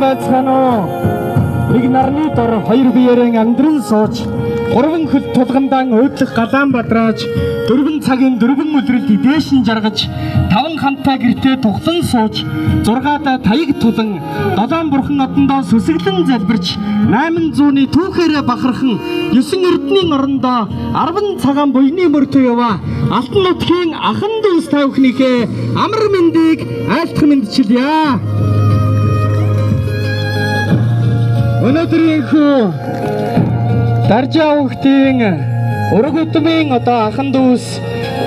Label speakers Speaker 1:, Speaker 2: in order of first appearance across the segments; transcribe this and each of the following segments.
Speaker 1: байцгаана уу? Нэг нарны дор хоёр биеэрэн амьдран сууж, гурван хөл тулгандаан өөдлөх галаан бадрааж, дөрвөн цагийн дөрвөн өдрөлд идээшин жаргаж, таван хантай гэртээ тухлан сууж, зургаадаа таяг тулан, долоон бурхан одондоо сүсэглэн залбирч, 800-ны түүхээрээ бахархан, 9 эрдэнийн орондоо 10 цагаан буйны мөртөө яваа. Алтан нутгийн ахан дүүс та бүхнийхээ амар мэндийг айлтгах мэндчилье. Өнөөдрийн Даржаа хүүхдийн ураг удмын одоо ахан дүүс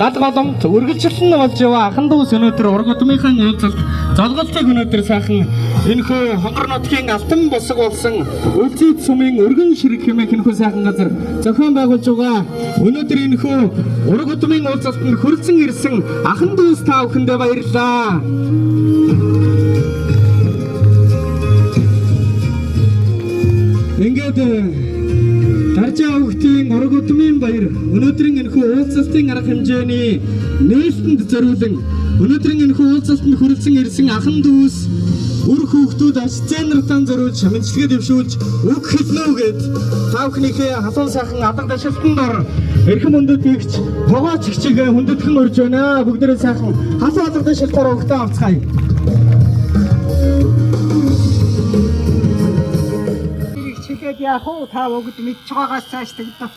Speaker 1: гал голомт үргэлжлэн болж яваа ахан дүүс өнөөдөр ураг удмынхаа уулзалт золголтыг өнөөдөр сайхан энэхүү хонгор нутгийн алтан босог болсон үлзий сумын өргөн ширэг хэмээх энэхүү сайхан газар зохион байгуулж байгаа. Өнөөдөр энэхүү ураг удмын уулзалтанд хүрэлцэн ирсэн ахан дүүс та бүхэндээ баярлалаа. Ингээд Даржаа хүүхдийн ураг удмын баяр өнөөдрийн энэхүү уулзалтын арга хэмжээний нээлтэнд зориулан өнөөдрийн энэхүү уулзалтанд хүрэлцэн ирсэн ахан дүүс үр хүүхдүүд асценартаа зориулж мэдчилгээ дэвшүүлж үг хэлнэ гэд та бүхнийхээ халуун сайхан алга дашилтанд ор эрхэм хүндэт гихч тогооч хичээгээ хүндэтгэн урьж байна. Бүгдээрээ сайхан халуун алга дашилтаар өгтөө авцгаая. Яг уу та бүгд мэдж байгаагаас цааш тэгдэг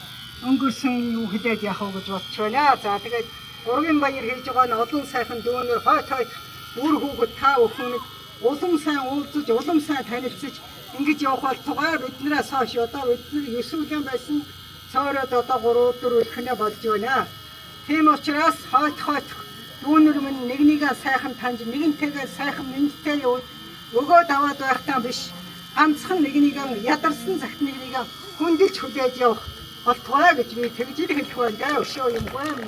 Speaker 1: өнгөрсөн юу хэлээд яах вэ гэж бодож байна. За тэгээд ургийн баяр хийж байгаа нь олон сайхан дүүнэр хойт үр хүүхэд та бүхэн улам сайн уулзаж улам сайн танилцаж ингэж явах бол тугай биднээс хойш одоо бидний 9 үеийн байсан цаарад одоо 3 4 үлхнээ болж байна. Тийм учраас хойт дүүнэр минь нэгнийгээ сайхан таньж нэгэнтэйгээ сайхан мэндтэй явж өгөөд аваад байхтаа биш. Ганцхан нэгнийг ядарсан цагт нэгнийг хүндэлж хүлээж явах болтугай гэж би тэгж хэлэх байна. Өшөө юм байна.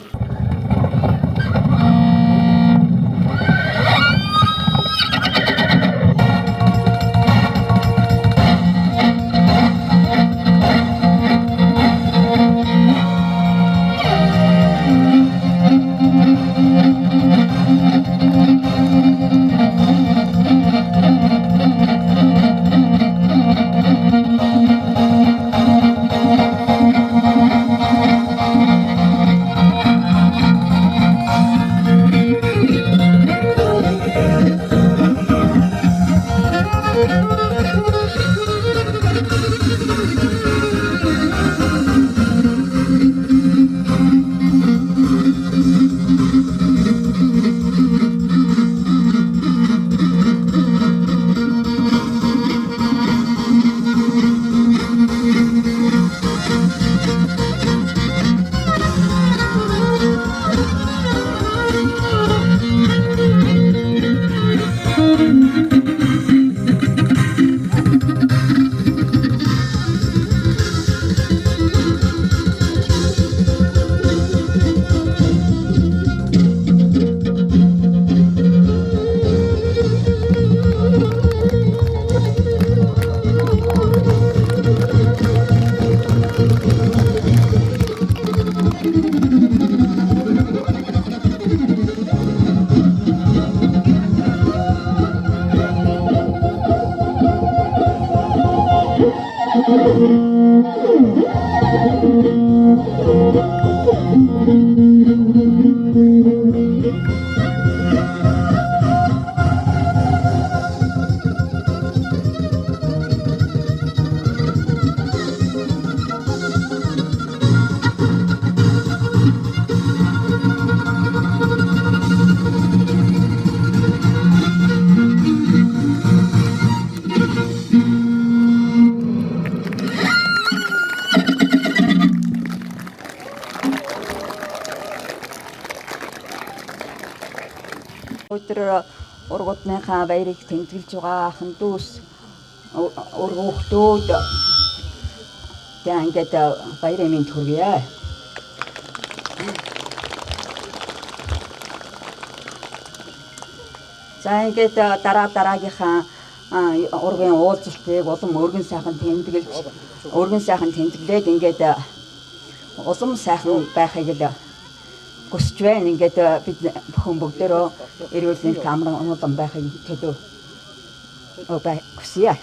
Speaker 2: Өдөр ургуудныхаа баярыг тэмдэглэж байгаа ахан дүүс ургуудууд ингээд баярын мэнд хүргье. За ингээд дараагийнхаа ургийн уулзалтыг улам өргөн сайхан тэмдэглээд ингээд улам сайхан байхыг л хүсэж байна. Ингээд бид бүхэн бүгдээрөө эрүүл мэндийн амар амгалан байхыг төлөө Opa, kusia.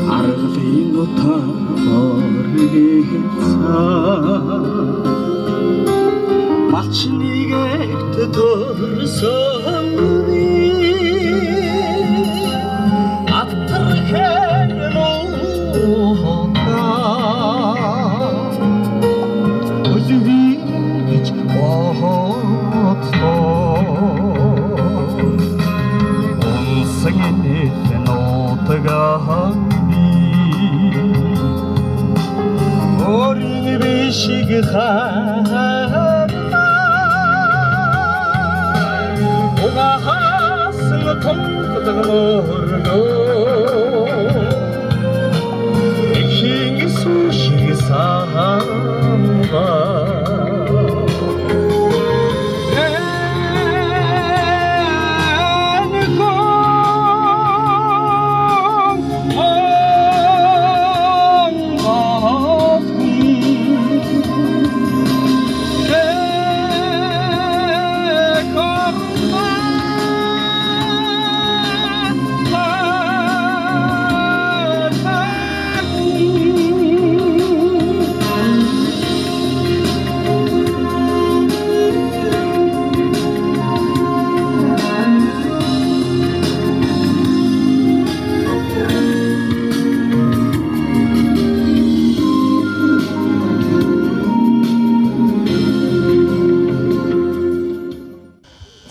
Speaker 3: Argalin uta orgitsa Machniga tutursan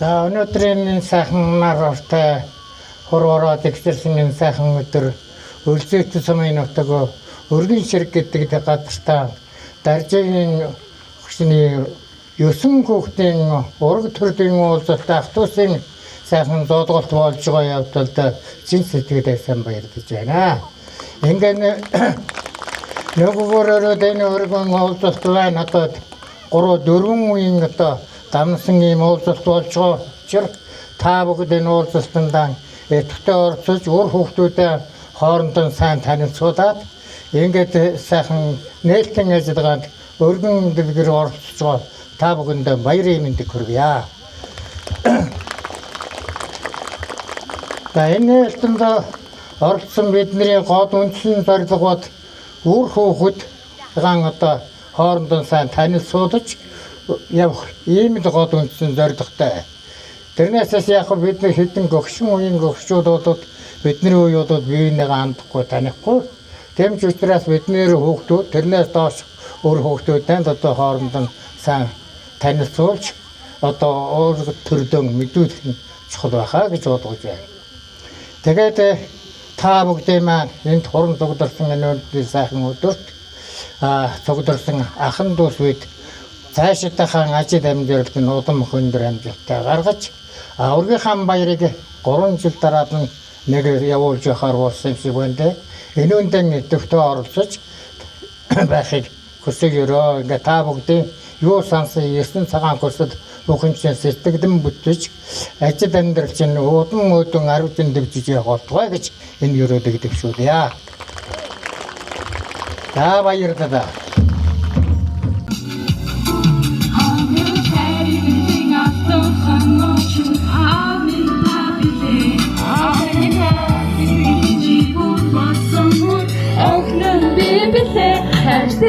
Speaker 4: За өнөөдрийн сайхан нар ортой хураараа тэгсэрсэн энэ сайхан өдөр Өлзийт сумын нутаг өргөн ширэг гэдэг газартаа даржийн хөшний 9 хүүхдийн ураг төрлийн уулзалт ах トゥ усын сайхан дуудгалт болж байгаа явдалд чин сэтгэлдээ сайн баярлаж байна. Ингээд нөгөөгөөрөө энэ өргөн уулзалт байна одоо 3-4 үеийн одоо дамсан ийм уулзалт болж байгаа учраас та бүгд энэ уулзалтанд идэвхтэй оролцож үр хүүхдүүдэд хоорондоо сайн танилцуулаад ингээд сайхан нээлттэй ажиллагаанд өргөн дэлгэр оролцож байгаа та бүхэнд баярын мэндийг хүргье. За энэ нээлтэнд оролцсон бидний гол үндсэн зорилго бол үр хүүхэд одоо хоорондоо сайн танилцуулж явах ийм л гол үндсэн зорилготой. Тэрнээсээс яг бид нар хэдэн гөгшин үеийн гөгшүүд бол бидний үе бол биенээ хандахгүй танихгүй. Тэмч учраас бидний хүүхдүүд тэрнээс доош өөр хүүхдүүдтэй одоо хоорондоо сайн танилцуулж одоо өөр төрлөн мэдүүлэх нь чухал байхаа гэж бодож байна. Тэгээд та бүгдээ маань энд хорон цугдсан өнөөдрийн сайхан өдөрт цугдсан ахын дүүс үед цаашдынхаа ажил амьдралд нь улам хөндөр амжилттай гаргаж ургийнхаа баярыг 3 жил дараад нэг явуулж явахаар болсон юм шиг байна. Энэ үндэн идэвхтэй оролцож байхыг хүсэж өрөө. Ингээ та бүгдийн юу сансан 9 цагаан курсад бүхэнчээ сэтгэлэн бүтэж ажил амьдрал чинь удам өдөн 10 жин дэвжиж явах болтугай гэж энэ өрөөдөг дэвшүүлье. За баярлалаа.
Speaker 5: I'll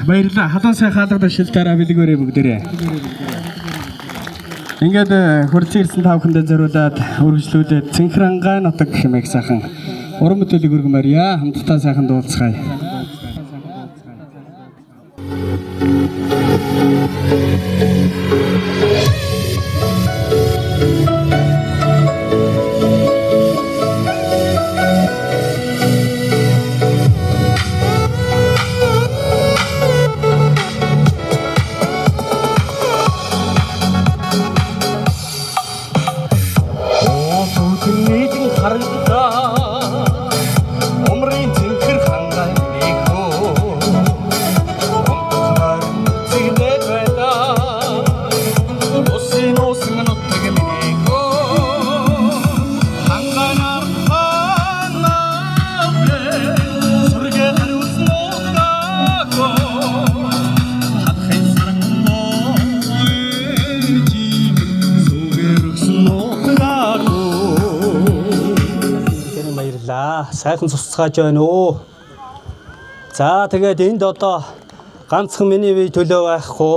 Speaker 3: Баярлалаа. Халуун сайн хаалгад шилтээрээ бэлгээрээ бүгдээрээ. Ингээд хурцсан ирсэн та бүхэндээ зориулаад үргэлжлүүлээд цэнхрангаа нутаг хэмээх сайхан уран бүтээлийг өргөмөрье. Хамтдаа сайхан дуулцгаая.
Speaker 5: Сайхан цуцгааж байна уу. За тэгээд энд одоо ганцхан миний бие төлөө байхгүй.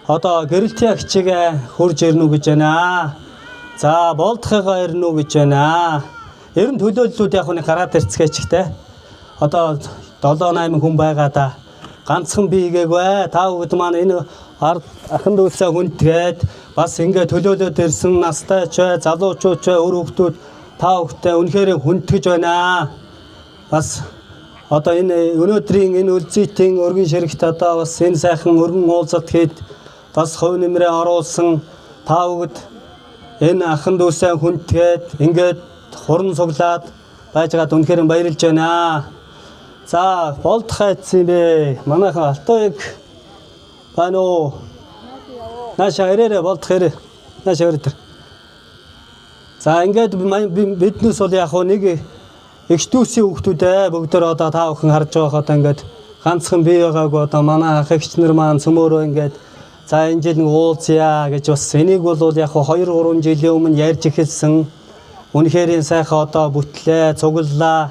Speaker 5: Одоо гэрэлтийн агчигээ хурж ирнэ үү гэж байна. За болдохыгаа ирнэ үү гэж байна. Ер нь төлөөллүүд яг нь гараад ирцгээчтэй. Одоо 7-8 хүн байгаа да. Ганцхан биегээгүй. Та бүгд маань энэ ахын дүүсээ хүндгээд бас ингээ төлөөлөд ирсэн настай ч бай, залуучууд ч бай, өр хүүхдүүд та бүхтэй үнэхээр хүндгэж байна. Бас одоо энэ өнөөдрийн энэ үлзийтийн өргөн ширхт одоо бас энэ сайхан өргөн уулзалт хэд бас хувь нэмрээ оруулсан та бүгд энэ ахын дүүсээ хүндгээд ингээд хуран суглаад байж байгаад үнэхээр баярлж байна. За болдох айцсан бэ. Манайхан алтууг байна уу? Нааша ирээрээ болдох ирээ. Нааша ирээ. За ингээд биднээс бол яг нэг эгчдүүсийн хүүхдүүдээ бүгдээр одоо та бүхэн харж байгаа одоо ингээд ганцхан бий байгаагүй одоо манай ах эгч нар маань цөмөөрөө ингээд за энэ жил нэг уулзъя гэж бас энийг бол яг 2-3 жилийн өмнө ярьж эхэлсэн. Үнэхээр сайхан одоо бүтлээ, цуглалаа.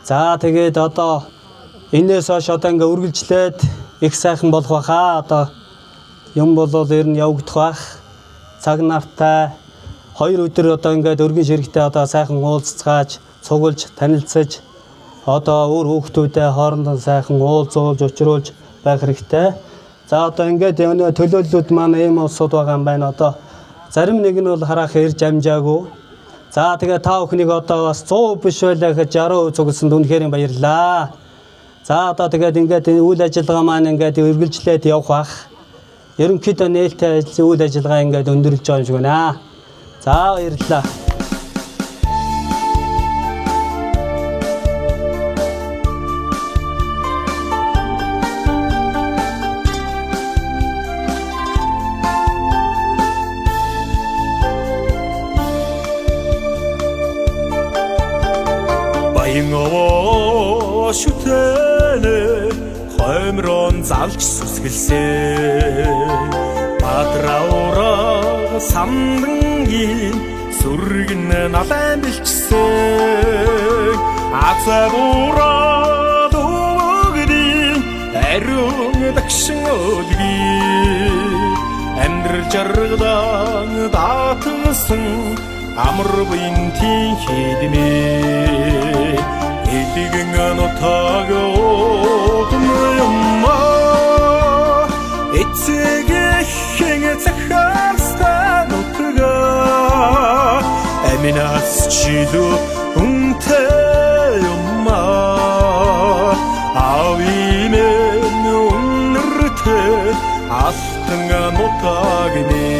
Speaker 5: За тэгээд одоо энээс хойш одоо ингээд үргэлжлээд их сайхан болох байхаа. Одоо юм бол ер нь явагдах байх. Цаг нартай 2 өдөр одоо ингээд өргөн ширхтээ одоо сайхан уулзцааж цуглаж танилцаж одоо өөр хүүхдүүдээ хоорондоо сайхан уулзуулж учруулж байх хэрэгтэй. За одоо ингээд энэ төлөөллүүд маань ийм улсууд байгаа юм байна. Одоо зарим нэг нь бол харах ирж амжаагүй. За тэгээ та бүхнийг одоо бас 100% биш байлаа гэж 60% цугласанд үнэхээр баярлалаа. За одоо тэгээд ингээд үйл ажиллагаа маань ингээд үргэлжлээд явах бах. Ерөнхийдөө нээлттэй үйл ажиллагаа ингээд өндөрлж байгаа юм шиг байна. За баярлалаа.
Speaker 6: Баянгоо шүтэнэ хоймрон залж сүсгэлсэн Бадраура самдангийн сүргэн налан бэлчсэн Азавура дуугдийн ариун дагшин өлгий Амьдрал жаргадан даатсан амар буйнтийн хэдмээ Эдгэн нутаг одмойма эцэгхэн захарстан нутга аминас чилүү үнтэй юмма авимэн үнэртэй алтан нутагнэ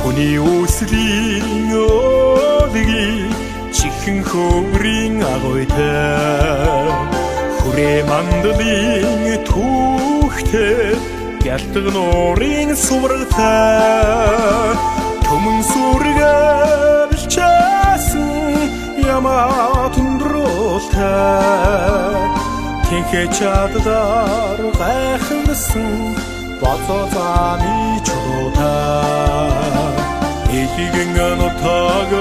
Speaker 6: Хүний үслийн өдгий чихэн хөврийн агойтай хүрээ мандлын түүхтэй ялдаг нуурын суврагтай төмөн сүргээ билчээсэн ямаа тундруултай тэнхээ чаддаар гайхамсан бацаа зааны чулуутай Эдгэн нутаг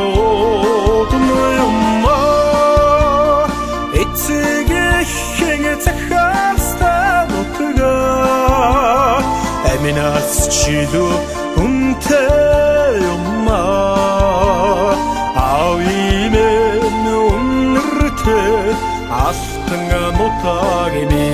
Speaker 6: одмойма эцэг эхийн захаастаа нутгаа аминаас чилүү үнтэй юмаа авимэн үнэртэй алтан нутагими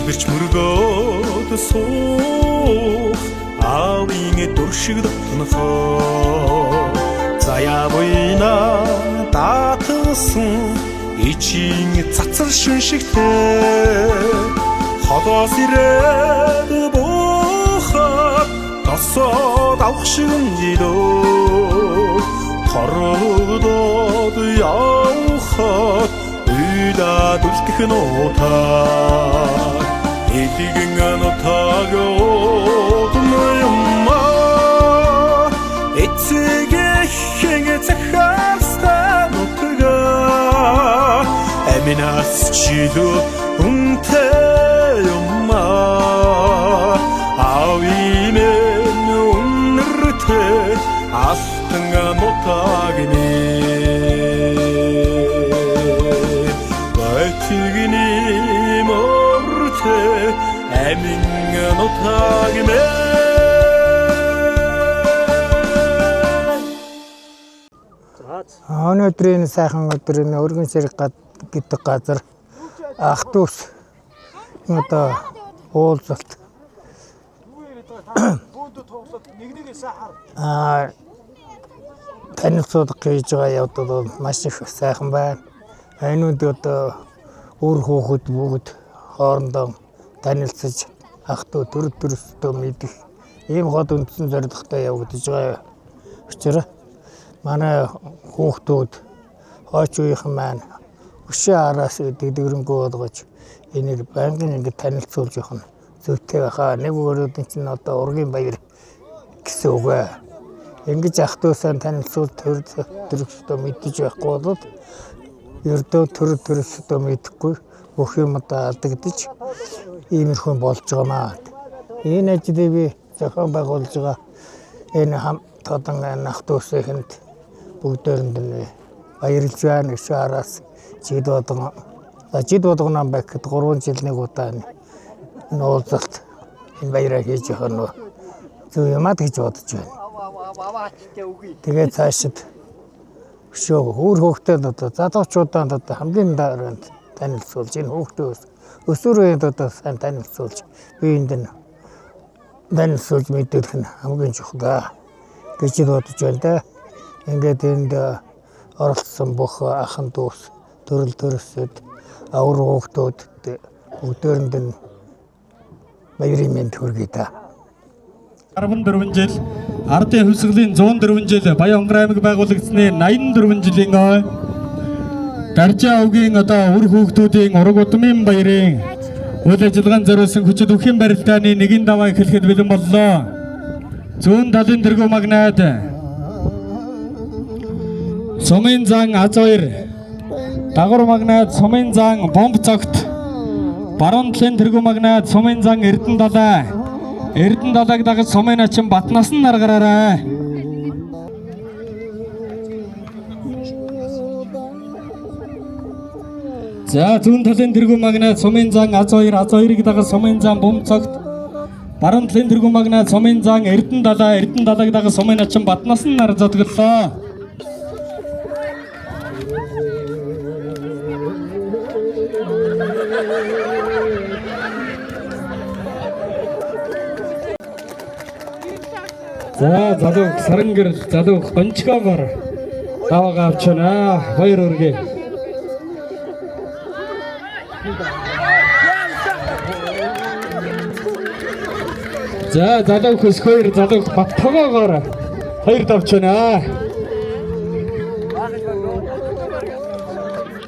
Speaker 6: залбирч мөргөөд суух аавын дуршиг дотнохоо заяа буйна даатсан ичийн цацар шүншигтэй холоос ирээд буухад тосоод авах шиг жилөө хорогдоод явхад үйдад үлдэх нутаа эдгэн нутаг одмойма эцэг эхийн захаастаа нутгаа аминаас чилүү үнтэй юмаа авимэн үнэртэй алтан нутагими Тигни морте амин нутагме
Speaker 4: Өнөөдрийн сайхан өдрийн өргөн сэрэг гэдэг газар ах トゥ ус одоо уулзалт танилцуулга хийж байгаа явдал бол маш их сайхан байна. Энүүд одоо өөр хүүхэд бүгд хоорондоо танилцаж ах トゥ төрөстөө мэдэх ийм хот үндсэн зорилготой явагдаж байгаа учраас манай хүүхдүүд хойч үеийнхэн маань өшөө араас дээгдэрэнгөө болгож энийг байнгын ингэ танилцуулж явах нь зүйтэй байхаа. Нэг өөрөд нь чинь одоо ургийн баяр гэсэн үг ээ. Ингэж ах トゥ усан танилцуул төрөстөө мэдэж байхгүй бол ердөө төрөстөө мэдэхгүй бүх юм одоо алдагдаж иймэрхүү болж байгаамаа. Энэ ажлыг би зохион байгуулж байгаа энэ хамт одоо ах トゥ усынд бүгдээрэнд нь баярлж байна. Өшөө араас жид болгоно бэхэд 3 жил нэг удаа энэ уулзалт энэ баяраа хийж явах нь зөв юмаа гэж бодож байна. Тэгээд цаашид өшөө өөр хүүхдэд одоо залуучуудад одоо хамгийн дараанд танилцуулж энэ хүүхдүүд өсвөрөнд одоо сайн танилцуулж биеинд нь танилцуулж мэдүүлэх нь хамгийн чухал гэж бодож байна да. Ингээд энд оролцсон бүх ахын дүүс төрөл төрөсөд авар хүүхдүүд бүгдээрэнд нь баярын мэнд хүргэе да.
Speaker 3: 14 жил ардын хөвсгөлийн 104 жил Баянгар аймаг байгуулагдсны 84 жилийн ой Даржаа өвгийн одоо үр хүүхдүүдийн ураг удмын баярын үйл ажиллагаанд зориулсан хүчит өвхийн барилдааны нэгэн даваа эхлэхэд бэлэн боллоо. Зүүн талын тэргүү магнайд Сумын зан аз хоёр дагвар магнайд Сумын зан бомб цогт баруун талын тэргүү магнайд Сумын зан Эрдэнэ далайг дагаж Сумын ачин Батнаас нь наргараарай. За зүүн талын тэргүү магнайд Сумын зан аз хоёрыг дагаж Сумын зан бомб цогт баруун талын тэргүү магнайд Сумын зан Эрдэнэ далайг дагаж Сумын ачин Батнаас нь нар зодголоо. За залууг сарангэр залууг гончгоогоор даваагаа авчана. Баяр хүргэе. За залууг хөсгөөр залууг баттогоогоор хоёр давчана.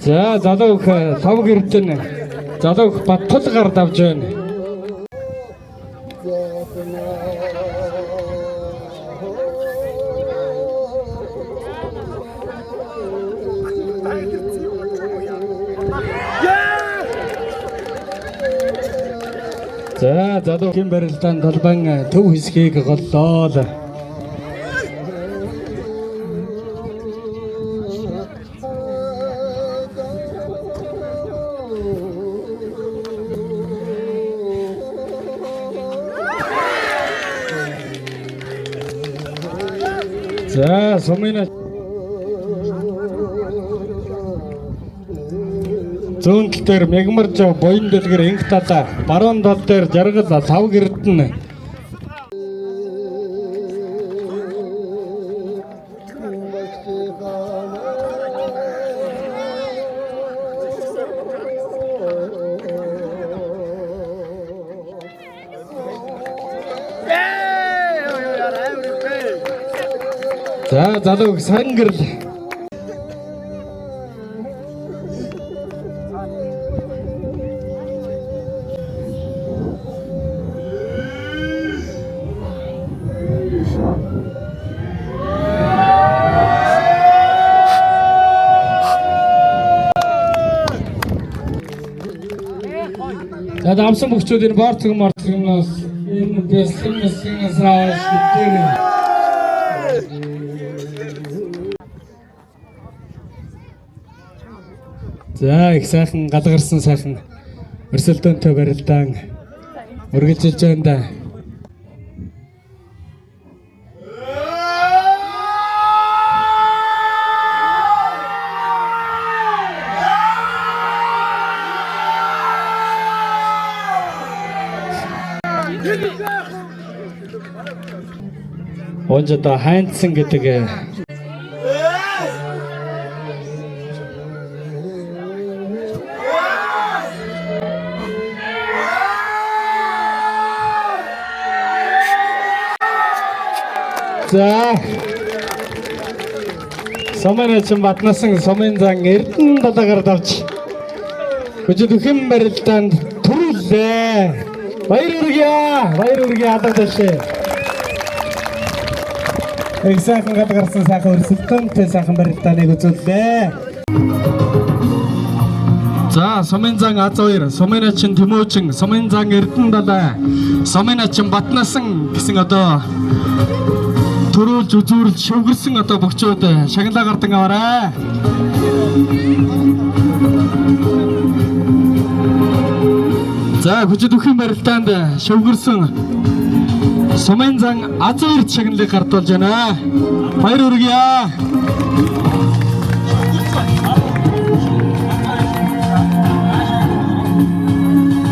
Speaker 3: За залууг тав гэрдэн залуу Баттал гард авж байна. За залуугийн барилдаанд талбайн төв хэсгийг голлоо. За сумын зүүн тал дээр мягмарж буян дэлгэр инх талаа баруун тал дээр жаргал лав гэрдэн за залуу саран гэрэл За давсан бөхчүүд энэ бортог мортогноос энэ бэлтгэмээс рааш гэдэг. За их сайхан галгарсан сайхан өрсөлдөөнтэй барилдаан үргэлжилж байна да. Онжоо хайнцсан гэдэг за Сомоночин батнасан сомын зан Эрдэнэ далаагаар давж хүчит үхэн барилдаанд төрүүлээ. Баяр үргээ алгадашээ. Их сайхан гадгарсан сайхан өрсөлдөөнтэй сайхан барилдааныг үзүүллээ. За сомын зан А2, Сомоночин Тэмүүчин, сомын зан Эрдэнэ далаа, Сомоночин батнасан гэсэн одоо төрүүлж үзүүрлж шивгэрсэн одоо бөхчүүд шагналаа гардан аваарай. За хүчит үхэн барилдаанд шивгэрсэн сумын зан А2 шагналыг гардуулж байна. Баяр хүргье.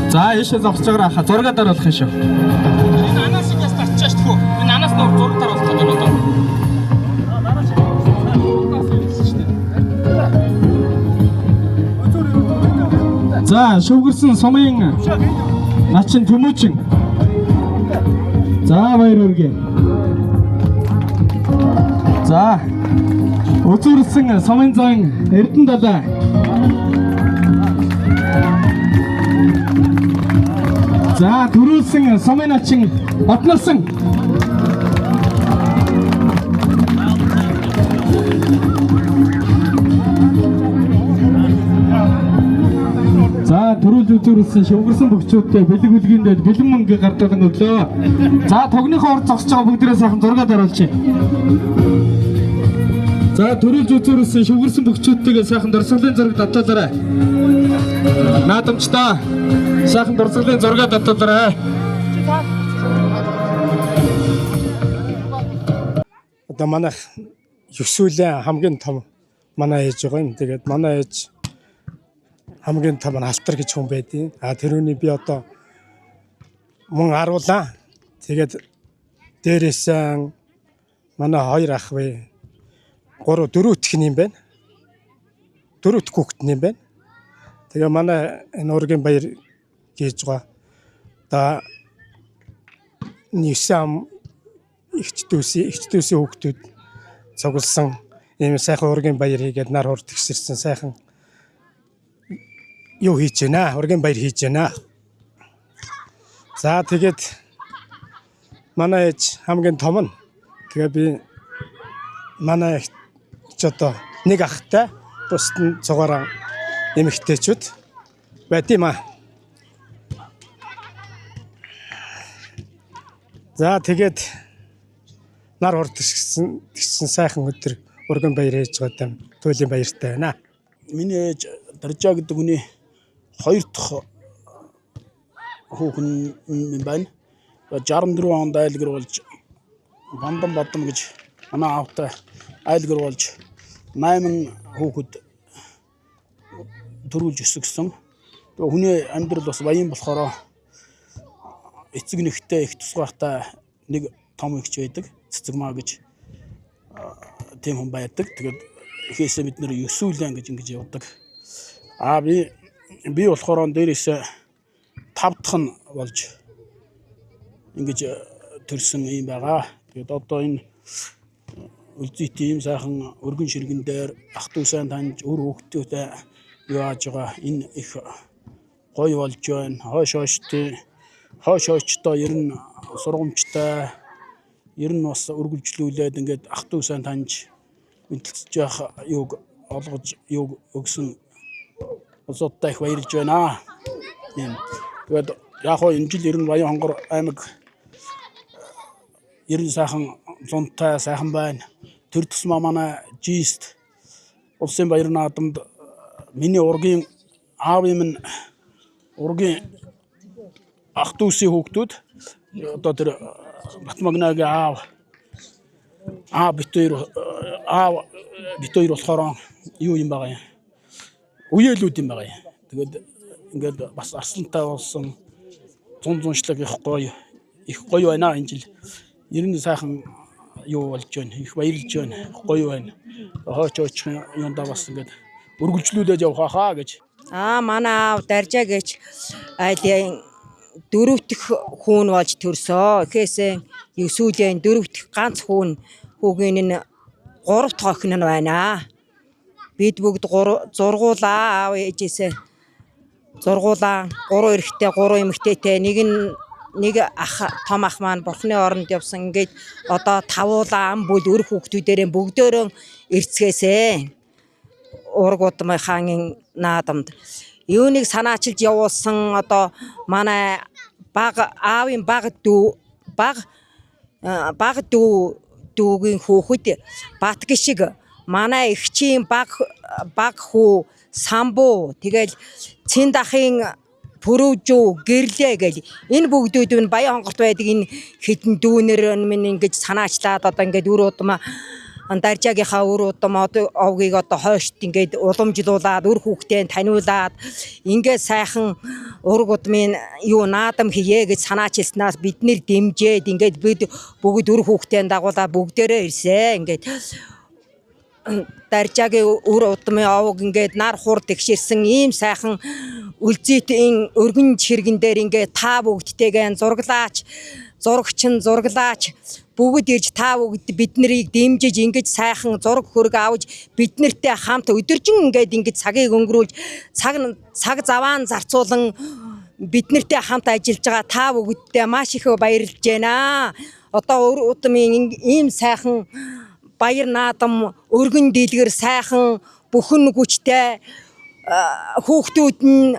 Speaker 3: За ийшээ зогсож байгаа хаа зураг даруулах юм шүү. Энэ анаас ингээс тарчаач тхүү. Энэ анаас нөр зураг даруулах гэдэг нь одоо. За шивгэрсэн сумын начин Тэмүүчин. За баяр хүргье. За үзүүрлсэн сумын зан Эрдэнэ далаа. За төрүүлсэн Сомоночин батнасан. За төрүүлж үзүүлсэн шивгэрсэн бөхчүүдтэй бэлэг үлгийндээ бэлэн мөнгө гардуулан өглөө. За тогныхоо орд зогсож байгаа бүгдээ сайхан зураг даруулчих. За төрүүлж үзүүлсэн шивгэрсэн бөхчүүдтэйгээ сайхан дурсгалын зураг татуулаарай. Наадамчдаа сайхан дурсгалын зураг татуулаарай. Одоо манайх Ёсүлээ хамгийн том манай ээж байгаа юм. Тэгээд манай ээж хамгийн том алтар гэж хүн байдیں۔ Тэрүүний би одоо мөн аруулаа. Тэгээд дээрээс манай хоёр ах вэ. 3 4 өтгөн юм байна. 4 хүүхэд юм байна. Тэгээ манай энэ ургийн баяр гэж байгаа. Да 9 ам ихчдүүсийн хүүхдүүд цугласан ийм сайхан ургийн баяр хийгээд нар хурд гисэрсэн сайхан
Speaker 7: юу хийж байна? Ургийн баяр хийж байна. За тэгээд манай ээж хамгийн том нь. Тэгээ би манай ч одоо нэг ахтай бусд нь цугаараа эмэгтэйчүүд байд юм аа. За тэгээд нар урдчихсан сайхан өдөр ургийн баяр хийж байгаа юм. Туйлын баяртай байна.
Speaker 8: Миний ээж Даржаа гэдэг хүний 2 дахь хүүхэн юм байна. 64 онд айлгэр болж Бандан Бадам гэж манай аавтай айлгэр болж 8 хүүхэд төрүүлж өсгсөн. Тэгээ хүний амьдрал бас баян болохоор эцэг нэгтэй их тусгаартай нэг том ихч байдаг. Цэцэг маа гэж тийм хүн байдаг. Тэгээд ихээсээ бид нэр ёсүүлэн гэж ингэж явдаг. Би болохоор дээрээсээ 5 дахь нь болж ингэж төрсөн юм байгаа. Тэгээд одоо энэ үлзийтэй юм сайхан өргөн ширгэн дээр ах トゥ сайн таньж өр хөвгтөөтэй яаж байгаа энэ их гоё болж байна. Хойш хойчтой ер нь сургамжтай ер нь бас үргэлжлүүлээд ингээд ах トゥ сайн таньж мэдлцэж явах юуг олгож юуг өгсөн улсуудтай их баярлж байна. Тэгээд яг хоо энэ жил ер нь Баян хонгор аймаг ер нь сайхан зунтай сайхан байна. Тэр тусмаа манай жист улсын баяр наадамд миний ургийн аав юм ургийн ах トゥ усийн хүүхдүүд одоо тэр Батмагнагийн бит хоёр болохоор юу юм байгаа юм. Үеэлүүд юм байгаа юм. Тэгээд ингээд бас арслантай болсон зуншлаг их гоё байна энэ жил. Ер нь сайхан юу болж байна. Их баярлж байна. Гоё байна. Хойч юундаа бас ингээд өргөлжлүүлээд явах хаа гэж.
Speaker 9: Манай аав Даржаа гэж айлын 4 дахь хүүн болж төрсөө. Эхээсээ 9 4 дахь ганц хүүгийн нь 3 дахь охин нь байна. Бид бүгд зургуулаа аав ээжээсээ зургуулаа 3 эрэгтэй 3 эмэгтэйтэй нэг том ах маань бурхны оронд явсан. Ингээд одоо тавуулаа ам бүл өр хүүхдүүдээрээ бүгдөө эрцгээсээ. Ураг удмын хаанын наадамд юуныг санаачилж явуулсан одоо манай аавын баг дүүгийн хүүхэд бат гişиг манай эгчийн баг хүү самбуу тэгэл цэн дахын пүрүүжүү гэрлээ гэл энэ бүгдүүд нь Баян хонгорт байдаг энэ хитэн дүүнэр минь ингэж санаачлаад одоо ингээд өр удмаа Даржаагийнхаа өр удам овгийг одоо хойшд ингээд уламжлуулаад өр хүүхдээ таниулаад ингээд сайхан ураг удмын юу наадам хийе гэж санаачилснаас бид нэр дэмжээд ингээд бид бүгд өр хүүхдээ дагуулаад бүгдээрээ ирсэн. Ингээд Даржаагийн өр удмын овг ингээд нар хур тэгшэрсэн ийм сайхан үлзийтийн өргөн чиргэн дээр ингээд та бүгдтэйгээ зурглаач бүгд ирж та бүгд бид нарыг дэмжиж ингэж сайхан зураг хөрөг авж бид нартэй хамт өдөржин ингээд ингэж цагийг өнгөрүүлж цаг заваан зарцуулан бид нартэй хамт ажиллаж байгаа та бүгдтэй маш их баярлж байна. Одоо өр удмын ийм сайхан баяр наадам өргөн дийлгэр сайхан бүхэн хүчтэй хүүхдүүд нь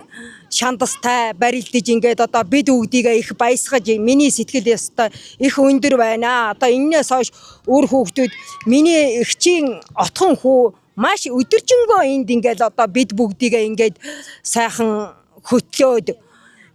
Speaker 9: шандастай барилдаж ингээд одоо бид бүгдийгээ их баясгаж миний сэтгэл ёстой их өндөр байна. Одоо энээс хойш өр хүүхдүүд миний эгчийн отхон хүү маш өдөржингөө энд ингээд одоо бид бүгдийгээ ингээд сайхан хөтлөөд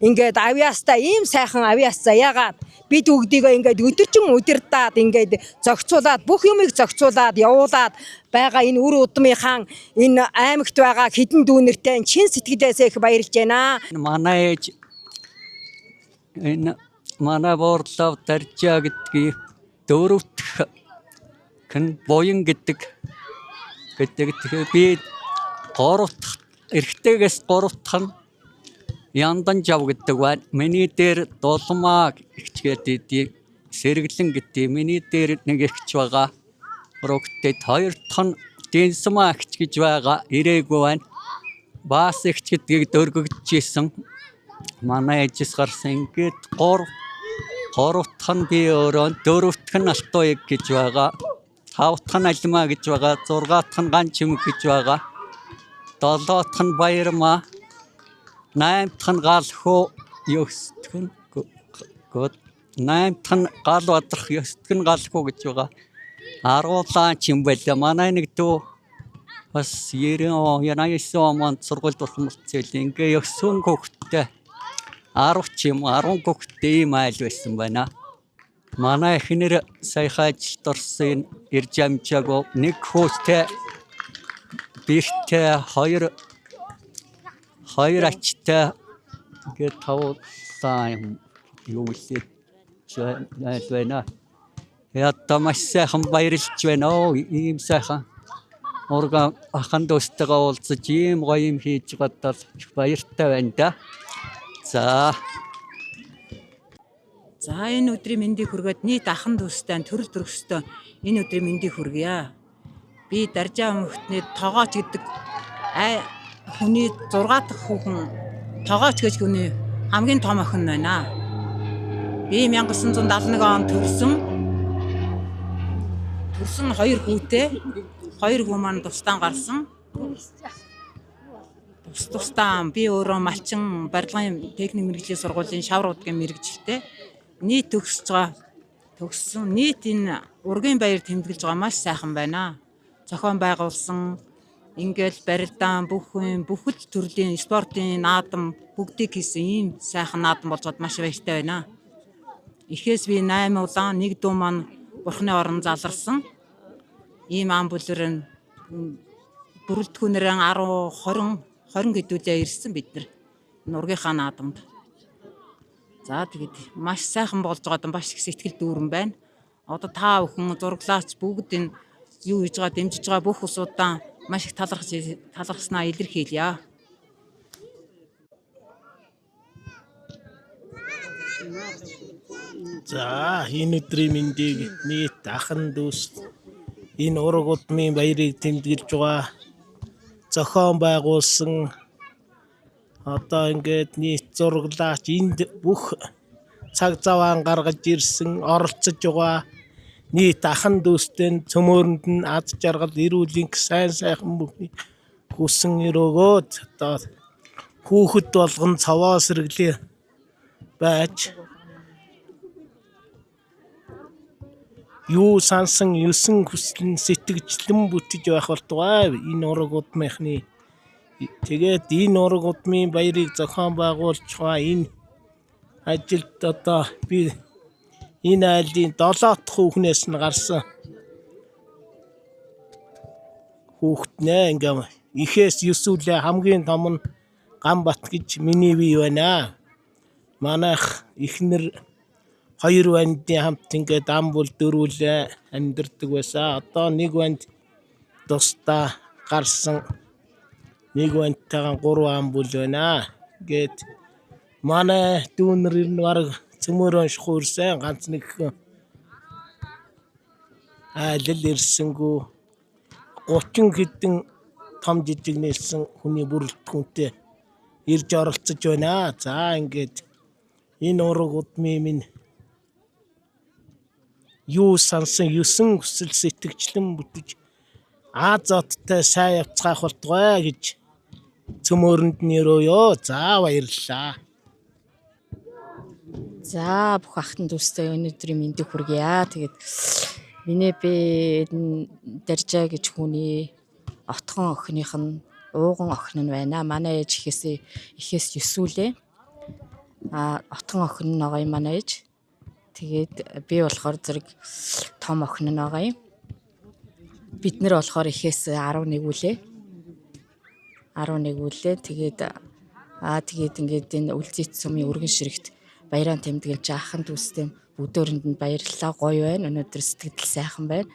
Speaker 9: ингээд авьяастай ийм сайхан авьяас заяагаад бид бүгдийгээ ингээд өдөржин удирдаад ингээд зохицуулаад бүх юмыг зохицуулаад явуулаад байгаа энэ өр удмын хаан энэ аймагт байгаа хідэн дүүнэртэй чин сэтгэлээсээ их баярлж байна.
Speaker 10: Манай ээж энэ манай борлов Даржаа гэдгийг 4 дахь хэн боён гэдэг би 3 дахь эрэгтэйгээс 3 дахь нь Яндан жав гэдэг байна. Миний дээр дулмаа ихчгээд сэргэлэн гэдэг. Миний дээр нэг ихч байгаа. Рогтэд 2 дахь нь Дэнсмаа ихч гэж байгаа. Ирээгүй байна. баас ихч гэдгийг дөргөгдчихсэн. Манай ээжис гарсан ингээд гуравтх нь би өөрөө, дөрөвтх нь алтуйг гэж байгаа. Тавтх нь алимаа гэж байгаа. Зургаатх нь ганч юм гэж байгаа. Долоотх нь баярмаа. Наймтх нь галхуу, ёстх нь наймтх нь гал бадрах, ёстх нь галхуу гэж байгаа. 10 ч юм байлаа. Манай нэг дүү бас 99 онд сургуульд болсон болчихсон. Ингээ ёсон хөвгттэй 10 ч юм 10 хөвгттэй ийм айл байсан байна. Манай эхнэр саяхан ажилд орсон, ирж амжаагүй, нэг хүүтэй бихтэй хоёр ачтай ингээд 5 сая юм үлээж байна. Ята маш сайхан баярлж байна. Ийм сайхан урга ахын дүүстэйгээ уулзаж ийм гоё юм хийж гадаад баяртай байна да. За
Speaker 11: энэ өдрийн мэндийг хүргээд нийт ахын дүүстэй төрөл төрөстэй энэ өдрийн мэндийг хүргье. Би Даржаа өмгтний Тогооч гэдэг хүний 6 дахь хүүхэн Тогооч гэж хүний хамгийн том охин байна. Би 1971 онд төрсөн 2 хүүтэй. 2 хүү маань тусдаан гарсан. Тусдаа би өөрөө малчин барилгын техник мэргэжлийн сургуулийн шавар удгийн мэргэжилтэй. Нийт төгссөн нийт энэ ургийн баяр тэмдэглэж байгаа маш сайхан байна. Зохион байгуулсан ингээл барилдаан бүхэл төрлийн спортын наадам бүгдийг хийсэн ийм сайхан наадам болж бод маш баяртай байна. Эхээс би 8 улаан нэг дүү маань бурхны орон заларсан. Ийм ам бүлэр бүрэлдэхүүнээр 10 20 хэдүүлээ ирсэн бид нар нургийнхаа наадамд. За тэгээд маш сайхан болж байгаа маш их сэтгэл дүүрэн байна. Одоо та бүхэн зураглаач бүгд энэ юу хийж байгаа дэмжиж байгаа бүх усудаа маш их талархснаа илэрхийлье.
Speaker 8: За энэ өдрийн мэндийг нийт ахын дүүс энэ ураг удмын баярыг тэмдэглэж байгаа зохион байгуулсан одоо ингээд нийт зураглаач энд бүх цаг заваан гаргаж ирсэн оролцож байгаа нийт ахын дүүстэй цөмөөрөнд нь аз жаргал эрүүл энх сайн сайхан бүхний хүсэн өрөөгөөд одоо хүүхэд болгон цаваа сэргэлээ байж юу сансан 9 хүслэн сэтгэгчлэн бүтэж байх болтугай энэ ураг удмынхны тэгээд энэ ураг удмын баярыг зохион байгуулж байгаа энэ ажилд одоо би энэ айлын 7 дахь хүүхнээс нь гарсан хүүхэд нэ ингээм ихээс 9 үлээ хамгийн том нь Ганбат гэж миний бие байна. Манайх эхнэр 2 бандын хамт ингээд ам бол дөрвөлээ амьдэрдэг байсан. Одоо нэг банд тусдаа гарсан. Нэг бандтайгаа 3 ам бол байна. Ингээд манай дүүнэр нь баг цөмөрөн шуурсан ганц нэг айл ирсэнгүү 30 хэдэн том жижиг нэлсэн хүний бүрэлдэхүүнтэй ирж оролцож байна. За ингээд энэ ураг удмын минь юу сансан 9 хүсэл сэтгэгчлэн бүтэж Азоттой сайн явцгаах болтугай гэж цөмөрөнд нь өрөөё. За баярлалаа.
Speaker 11: За бүх ахтан дүүстэй энэ өдрийн мэндийг хүргье. Тэгээд миний би Даржаа гэж хүний отхон охиных нь ууган охин нь байна. Манай ээж ихээс 9 үлээ. Отхон охин нь байгаа юм манай ээж. Тэгээд би болохоор зэрэг том охин нь байгаа юм. Бид нэр болохоор ихээс 11 үлээ. 11 үлээ. Тэгээд ингээд энэ үлзийт сумын өргөн ширэгт баяраа тэмдэглэж ахын дүүстэй бүгдөөрэнд нь баярлалаа. Гоё байна. Өнөөдөр сэтгэл сайхан байна.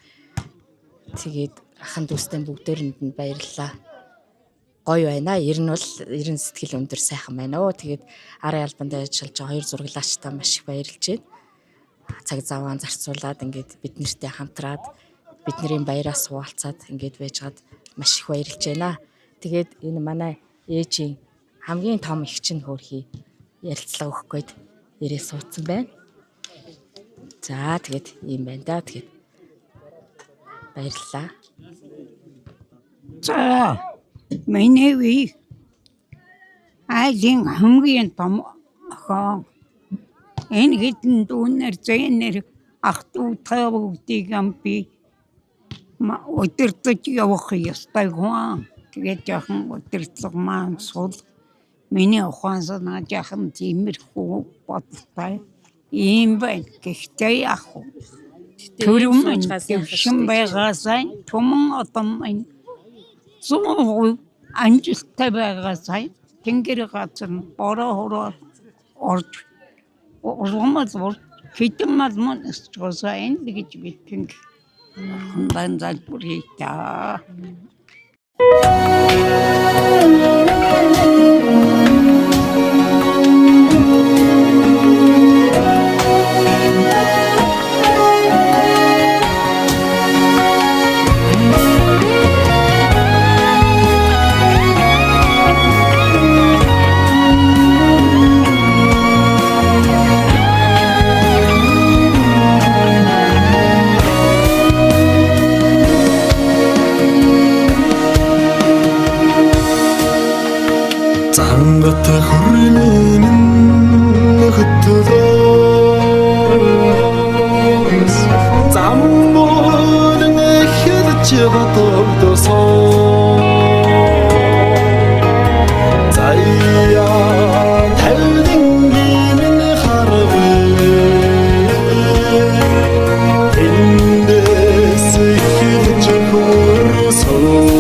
Speaker 11: Тэгээд ахын дүүстэй бүгдөөрэнд нь баярлалаа. Гоё байна. Ер нь сэтгэл өндөр сайхан байна. Тэгээд арын албанд ажиллаж байгаа 2 зураглаачтай маш их баярлж байна. Цаг заваан зарцуулаад ингээд бид нартэй хамтраад бидний баяраас хуваалцаад ингээд байжгаад маш их баярлж байна. Тэгээд энэ манай
Speaker 12: ээжийн хамгийн том их чинь хөөрхий ярилцлага өгөх гээд ирээ суудсан байна. За тэгээд ийм байна да. Тэгээд баярлалаа.
Speaker 13: За миний үе айлын хамгийн том охин энэ хэдэн дүүнэр зээнэр ах дүүтэй бүгдийг би удирдах явах ёстой хүн. Тэгээд яхан удирдах маань сул миний ухаан санаа яхан тиймэрхүү бодолтой ийм байна. Гэхдээ яг төрөм гүшин байгаасай түмэн одом энэ зүүн амжилттай байгаасай тэнгэр газар бороо хороо орж ургамал хэдэн мал мөн өсчөөсэй энэ гэж битэн хандан залбирхий та.
Speaker 6: Зангат хүрнэн хөтлөөс замболн хэлж батогдсон заяа талдин гинэн харвэ эндээс хэлж хүрсэн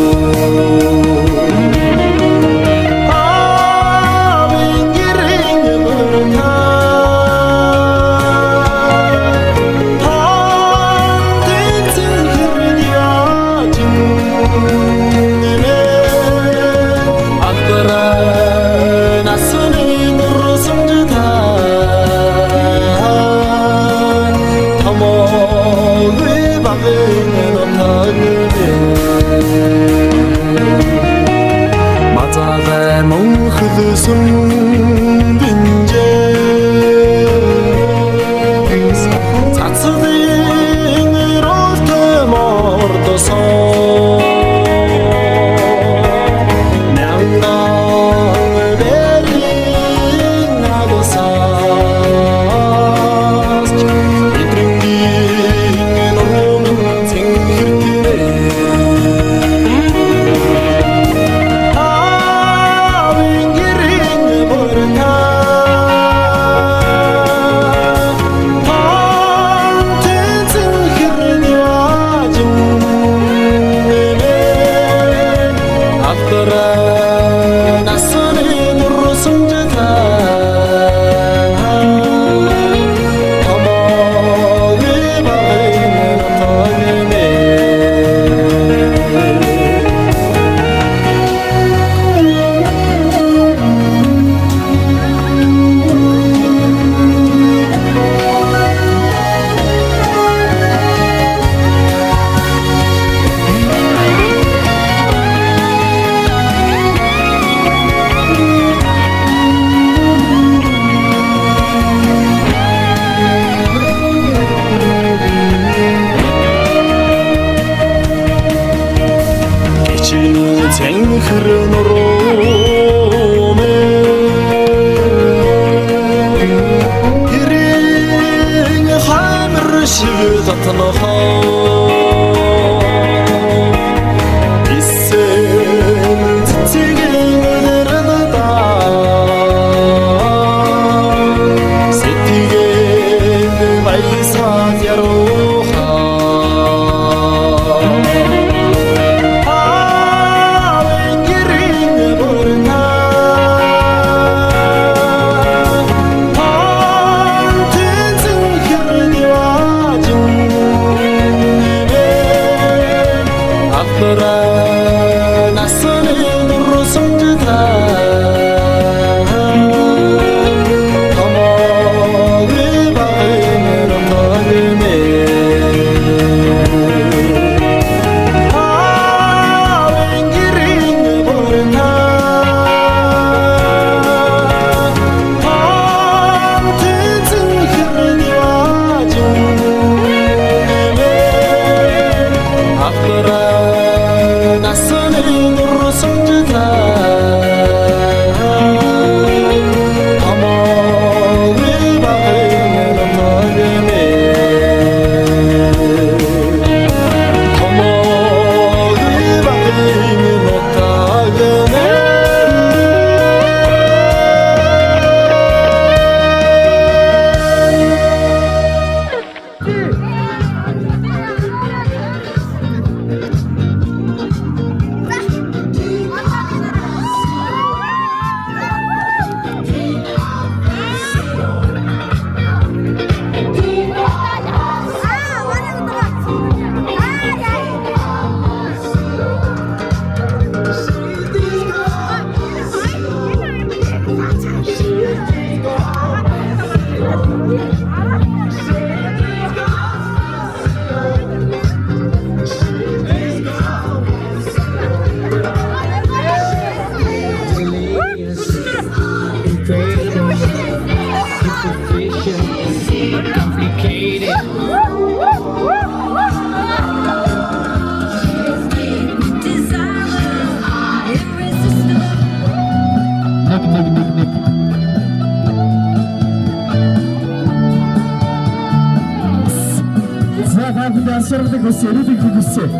Speaker 3: За хамт асарлаг ус өрөөлийг хийгсэн.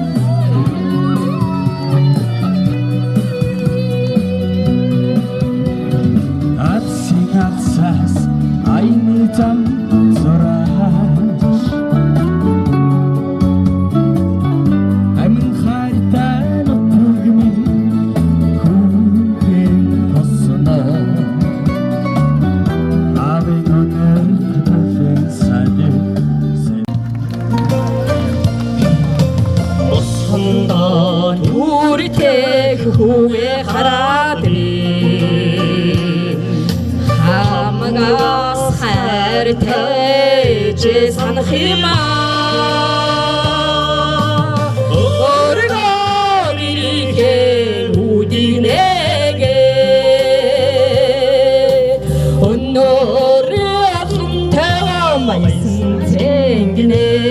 Speaker 3: Атсигатсас айны зам зураач амин хайртай нүгмэн хүүхэн тосноо авин өнөр хөтөлөн сайд
Speaker 2: 우리 태후에 가라들이 하마가 살때 제산 희망 어르가 이리게 우디 내게 오늘의 순태와 말씀 생기네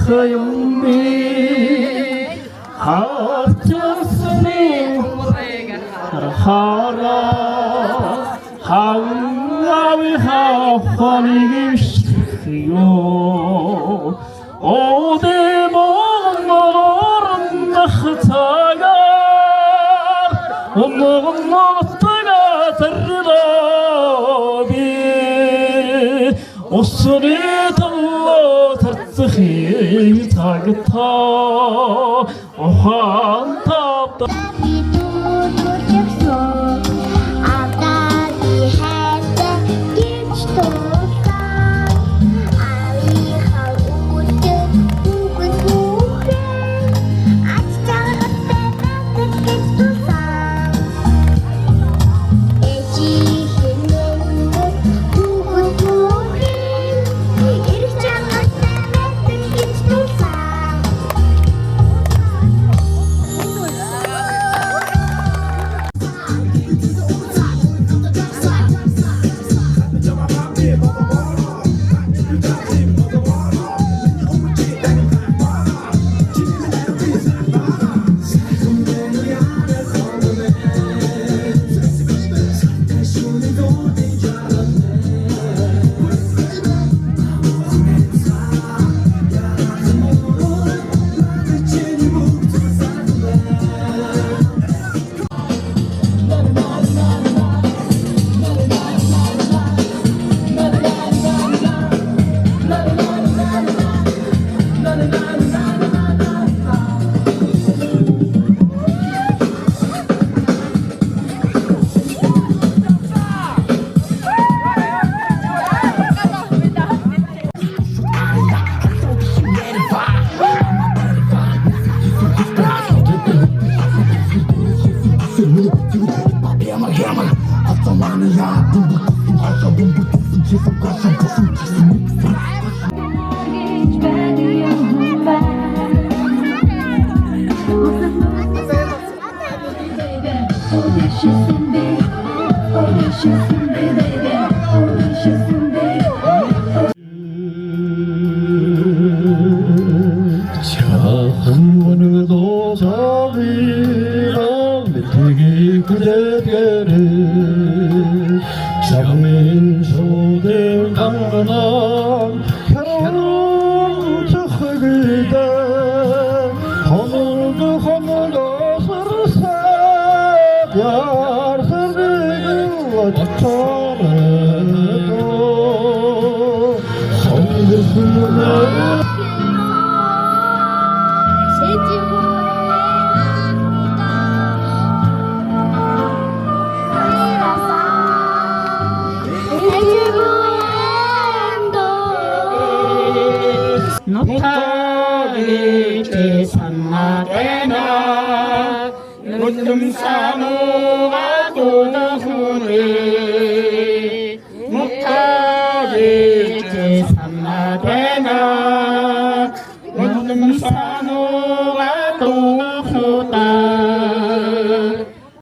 Speaker 3: خيومي حاجسني رحارا حاوي حافظني بشخيو أودي مغنور نختاجر ومغنور طلعت الرضا بي وصريت الله ترتخي تاقطها وخان تابطا
Speaker 6: 어느도 저리랑 되게 그대들을 장민 소대 강건한 현우 저흐기대 허물도 허물도 서르사 야르서리기 와처래도 성들수는 산호가 도저후리 못하게 제3나대나 산호